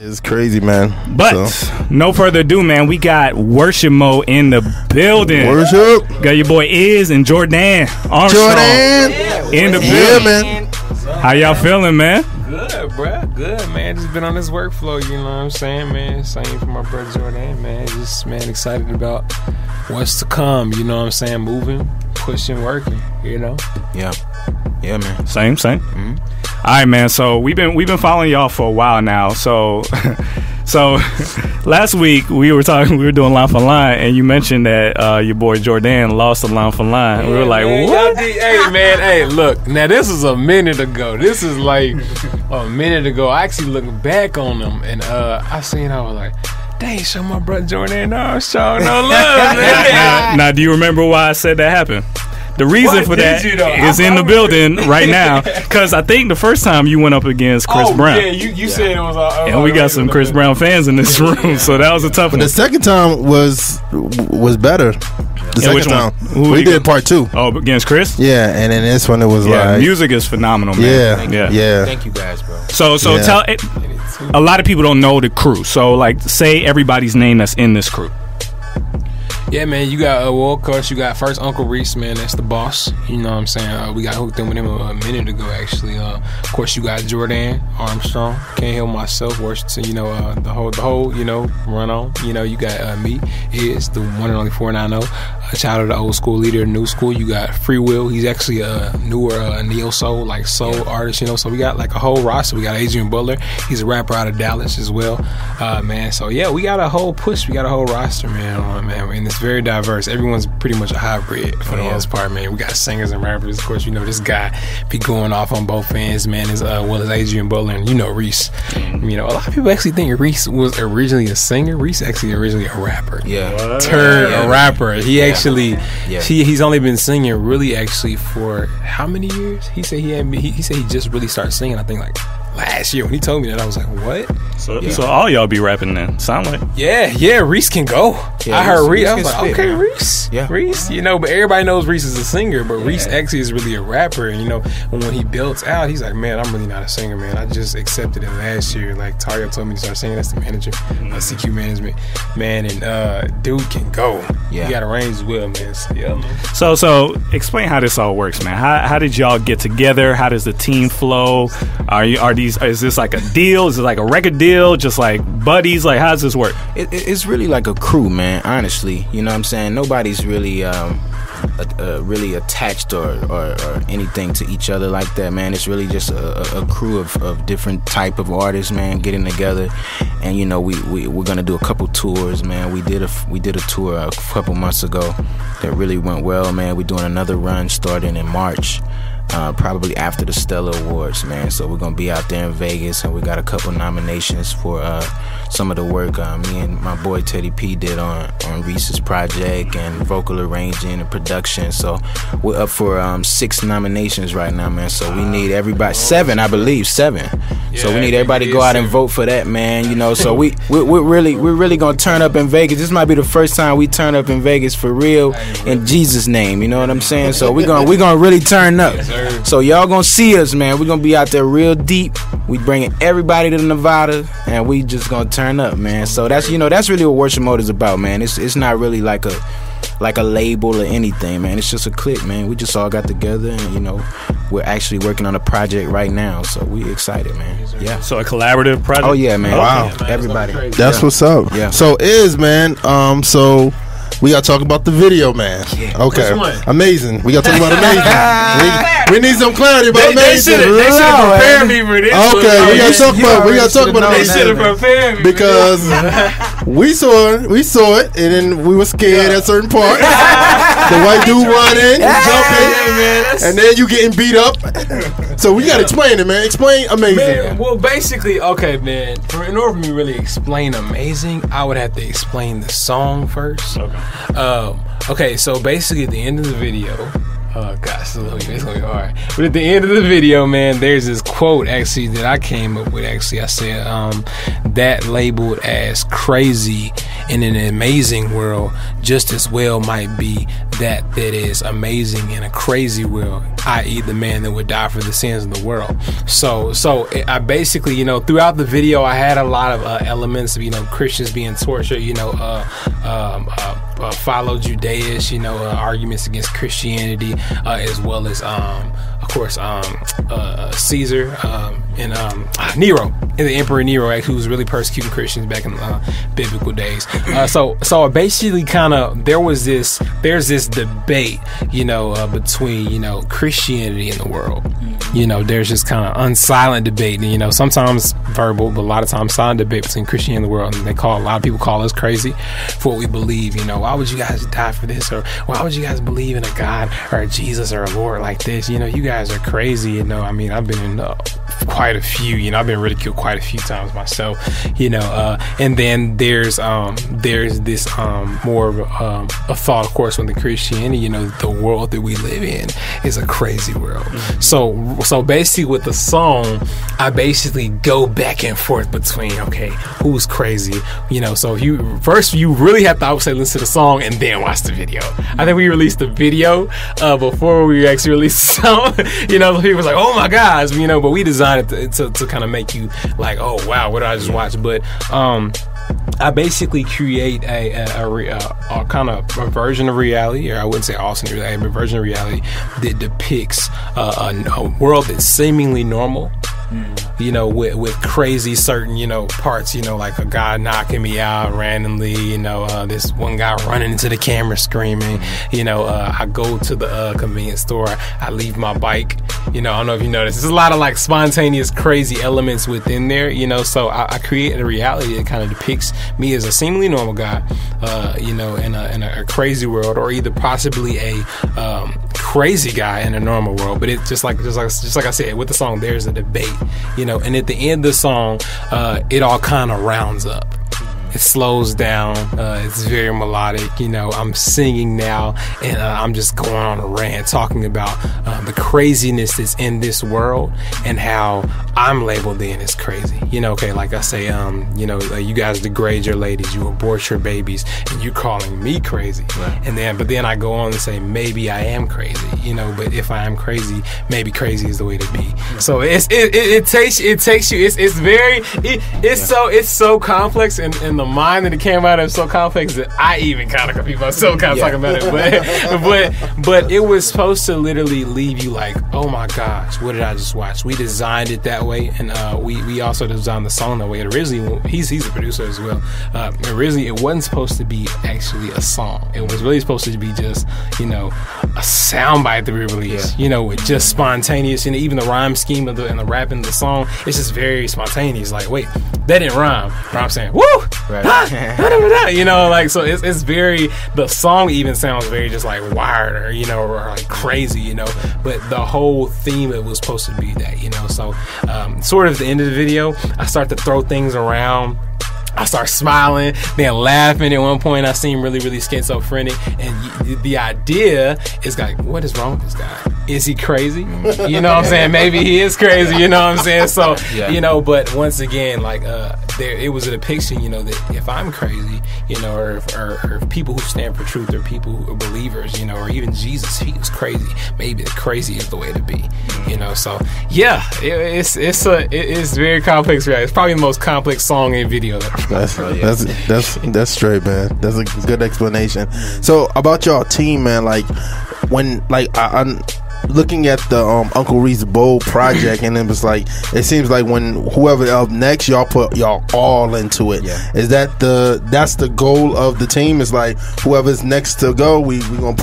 It's crazy, man. But no further ado, man. We got Worship Mode in the building. Worship. Got your boy IZZE and Jor'dan. Armstrong in the building. Man. How y'all feeling, man? Good, bruh. Good, man. Just been on this workflow, you know what I'm saying, man. Same for my brother Jor'dan, man. Just, man, excited about what's to come, you know what I'm saying? Moving, pushing, working, you know? Yeah. Yeah, man. Same. Mm-hmm. All right, man. So we've been following y'all for a while now. So last week we were doing line for line, and you mentioned that your boy Jor'dan lost the line for line. Yeah, we were like, man, what? Hey, man. Hey, look. Now this is a minute ago. This is like a minute ago. I actually looked back on them, and I was like, dang, show my brother Jor'dan Armstrong no love, man. Now, do you remember why I said that happened? The reason for that is in the building right now, because I think the first time you went up against Chris Brown. Yeah, you said it was and we got some Chris Brown fans in this room, so that was a tough one. The second time was better. The second time. We did part 2. Oh, against Chris? Yeah, and then this one it was like... music is phenomenal, man. Yeah. Thank you guys, bro. So tell... A lot of people don't know the crew, so like say everybody's name that's in this crew. Yeah, man, you got, of course, you got first Uncle Reese, man, that's the boss. You know what I'm saying? We got hooked in with him a minute ago, actually. Of course, you got Jor'dan Armstrong, Can't Help Myself, Washington, you know, the whole, you know, run on. You know, you got me, IZZE, the one and only 490, a child of the old school, leader of the new school. You got Free Will, he's actually a newer neo-soul, like soul artist, you know, so we got like a whole roster. We got Adrian Butler, he's a rapper out of Dallas as well, man. So, yeah, we got a whole push, we got a whole roster, man, and it's very diverse. Everyone's pretty much a hybrid for the most part, man. We got singers and rappers. Of course, you know this guy be going off on both ends, man, as well as Adrian Butler and, you know, Reese. You know, a lot of people actually think Reese was originally a singer. Reese actually originally a rapper. Turned a rapper. He actually he's only been singing really actually for how many years? He said he just really started singing, I think, like last year. When he told me that, I was like, what? So all y'all be rapping then? Sound like? Yeah, Reese can go. I heard Reese. I was like, okay, man. Reese. Yeah. Reese, you know, but everybody knows Reese is a singer, but Reese actually is really a rapper. And, you know, when he builds out, he's like, man, I'm really not a singer, man. I just accepted it last year. Like, Tario told me to start singing. That's the manager, CQ Management. Man, and dude can go. Yeah. He got a range as well, man. So, yeah, man. So explain how this all works, man. How did y'all get together? How does the team flow? Is this like a deal? Is it like a record deal? Just like buddies? Like, how does this work? It's really like a crew, man, honestly. You know what I'm saying? Nobody's really really attached or anything to each other like that, man. It's really just a crew of different type of artists, man, getting together. And, you know, we're gonna do a couple tours, man. We did a tour a couple months ago that really went well, man. We're doing another run starting in March. Probably after the Stellar Awards, man. So we're gonna be out there in Vegas, and we got a couple nominations for some of the work me and my boy Teddy P did on Reese's project and vocal arranging and production. So we're up for 6 nominations right now, man. So we need everybody 7, I believe 7. Yeah, so we need everybody to go out and vote for that, man. You know, so we're really gonna turn up in Vegas. This might be the first time we turn up in Vegas for real in Jesus' name. You know what I'm saying? So we're gonna really turn up. So y'all gonna see us, man. We're gonna be out there real deep. We bringing everybody to Nevada, and we just gonna turn up, man. So that's really what Worship Mode is about, man. It's not really like a label or anything, man. It's just a clique, man. We just all got together, and, you know, we're actually working on a project right now, so we excited, man. Yeah. So a collaborative project? Oh yeah, man. Wow. Yeah, everybody. That's what's up. Yeah. So man, so we gotta talk about the video, man. Yeah. Okay. Amazing. We gotta talk about Amazing. we need some clarity about Amazing. They should have prepared me for this. Okay, we gotta talk about They Amazing. should have prepared me because we saw it, and then we were scared at certain parts. The white dude running, jumping, and then you getting beat up. So we gotta explain it, man. Explain Amazing. Man, well, basically, okay, man. In order for me to really explain Amazing, I would have to explain the song first. Okay, so basically at the end of the video, gosh, it's gonna be hard. But at the end of the video, man, there's this quote actually that I came up with. Actually, I said that labeled as crazy in an amazing world just as well might be that is amazing in a crazy world, i.e. the man that would die for the sins of the world. So I basically, you know, throughout the video, I had a lot of elements of, you know, Christians being tortured, you know, follow Judaism, you know, arguments against Christianity, as well as, of course, Caesar and Nero, the Emperor Nero, who was really persecuting Christians back in biblical days. So basically, kind of, there's this debate, you know, between, you know, Christianity and the world. You know, there's this kind of unsilent debate, and, you know, sometimes verbal, but a lot of times silent debate between Christianity and the world. And a lot of people call us crazy for what we believe. You know, why would you guys die for this, or why would you guys believe in a God or a Jesus or a Lord like this? You know, you guys are crazy. You know, I mean, I've been in quite a few. You know, I've been ridiculed quite a few times myself. You know, and then there's this more of a thought, of course, when the Christianity. You know, the world that we live in is a crazy world. So basically, with the song, I basically go back and forth between, okay, who's crazy? You know, so you really have to, I would say, listen to the song and then watch the video. I think we released the video before we actually released the song. You know, people was like, oh my gosh, you know, but we designed it to kind of make you like, oh wow, what did I just watch? But I basically create a kind of a version of reality, or I wouldn't say alternate reality, but a version of reality that depicts a world that's seemingly normal. You know, with crazy certain, you know, parts, you know, like a guy knocking me out randomly, you know, this one guy running into the camera screaming, you know, I go to the convenience store, I leave my bike, you know, I don't know if you noticed, there's a lot of like spontaneous crazy elements within there, you know, so I create a reality that kind of depicts me as a seemingly normal guy, you know, in a crazy world, or either possibly a crazy guy in a normal world. But it's just like I said, with the song, there's a debate, you know, and at the end of the song, it all kind of rounds up. It slows down. It's very melodic. You know, I'm singing now, and I'm just going on a rant talking about the craziness that's in this world and how I'm labeled in as crazy. You know, okay, like I say, you know, you guys degrade your ladies, you abort your babies, and you calling me crazy. Right. But then I go on to say, maybe I am crazy. You know, but if I am crazy, maybe crazy is the way to be. So it takes you. It's so complex, and the mind that it came out of so complex that I even kind of confused myself talking about it. But it was supposed to literally leave you like, oh my gosh, what did I just watch? We designed it that way, and we also designed the song that way. And originally, he's a producer as well. Originally, it wasn't supposed to be actually a song. It was really supposed to be just, you know, a soundbite that we released. You know, with just spontaneous, and even the rhyme scheme and the rapping of the song, it's just very spontaneous. Like, wait, that didn't rhyme. But I'm saying, woo! Right. You know, like, so it's very, the song even sounds very just like wired, or, you know, or like crazy, you know, but the whole theme, it was supposed to be that, you know. So sort of at the end of the video, I start to throw things around. I start smiling, then laughing. At one point, I seem really, really schizophrenic. And the idea is like, what is wrong with this guy? Is he crazy? You know what I'm saying? Maybe he is crazy, you know what I'm saying? So, you know, but once again, like, it was a depiction, you know, that if I'm crazy, you know, or if people who stand for truth, or people who are believers, you know, or even Jesus, he was crazy. Maybe the crazy is the way to be, you know? So, yeah, it's very complex. Right? It's probably the most complex song and video that That's straight, man. That's a good explanation. So about y'all team, man, like when I'm looking at the Uncle Reese's Bowl project, and it was like, it seems like when whoever up next, y'all put y'all all into it. Is that's the goal of the team? Is like whoever's next to go, we gonna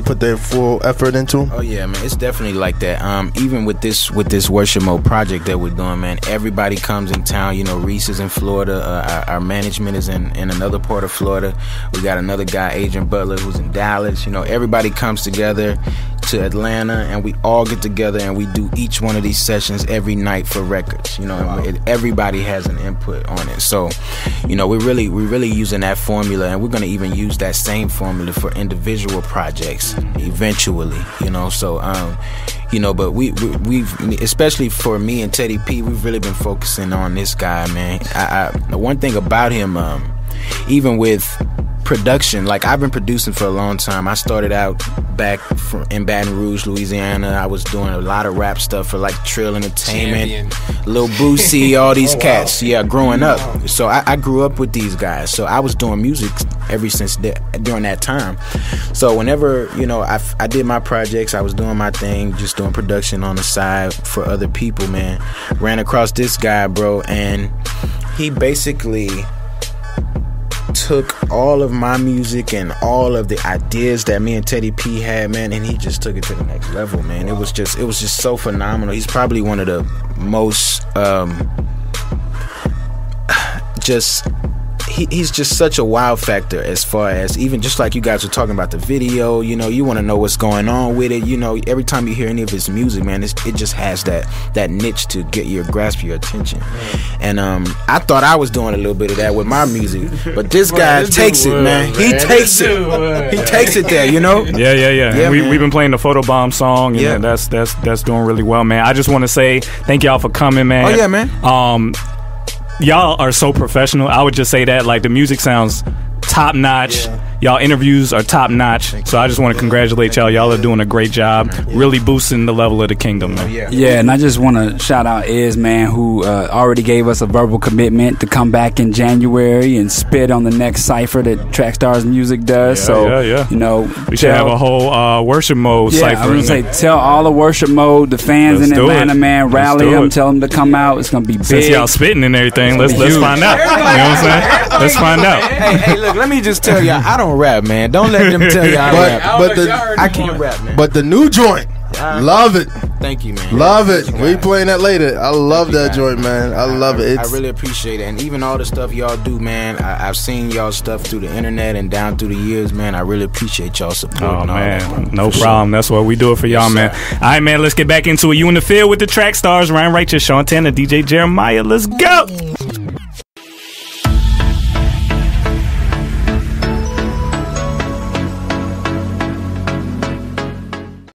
put their full effort into them? Oh yeah, man, it's definitely like that. Even with this worship mode project that we're doing, man, everybody comes in town. You know, Reese is in Florida, our management is in another part of Florida. We got another guy, Adrian Butler, who's in Dallas. You know, everybody comes together to Atlanta, and we all get together and we do each one of these sessions every night for records, you know. And everybody has an input on it. So, you know, we're really using that formula, and we're going to even use that same formula for individual projects eventually, you know. So you know, but we've especially for me and Teddy P, we've really been focusing on this guy, man. The one thing about him, even with production, like I've been producing for a long time. I started out back in Baton Rouge, Louisiana. I was doing a lot of rap stuff for like Trill Entertainment, Lil Boosie, all these cats. Yeah, growing up. So I grew up with these guys. So I was doing music ever since during that time. So whenever, you know, I did my projects, I was doing my thing, just doing production on the side for other people, man. Ran across this guy, bro, and he basically took all of my music and all of the ideas that me and Teddy P had, man, and he just took it to the next level, man. It was just so phenomenal. He's probably one of the most he's just such a wow factor, as far as even just like you guys were talking about the video, you know, you want to know what's going on with it. You know, every time you hear any of his music, man, it just has that niche to grasp your attention. And I thought I was doing a little bit of that with my music, but this guy takes it, man. He takes it. He takes it there, you know. Yeah. We've been playing the Photobomb song, and that's doing really well, man. I just want to say thank y'all for coming, man. Oh yeah, man. Y'all are so professional. I would just say that, like, the music sounds top notch. Y'all interviews are top notch. So I just want to congratulate y'all. Y'all are doing a great job, really boosting the level of the kingdom, man. Yeah, and I just want to shout out IZZE, man, who already gave us a verbal commitment to come back in January and spit on the next cipher that Trackstar's Music does. You know, we should have a whole worship mode cipher. I was gonna say, tell all the worship mode, the fans in Atlanta, man, rally them, tell them to come out. It's gonna be big. Since y'all spitting and everything, let's find out. You know what I'm saying? Let's find out. Hey, look, let me just tell y'all, I don't rap, man. Don't let them tell you I can't rap, man. But the new joint, love it. Thank you, man. Love it. We playing that later. I love that joint, man. I love it. I really appreciate it. And even all the stuff y'all do, man, I've seen y'all stuff through the internet and down through the years, man. I really appreciate y'all support. Oh, man. No problem. That's why we do it for y'all, man. All right, man. Let's get back into it. You in the field with the Track Stars. Ryan Righteous, Sean Tanner, DJ Jeremiah. Let's go.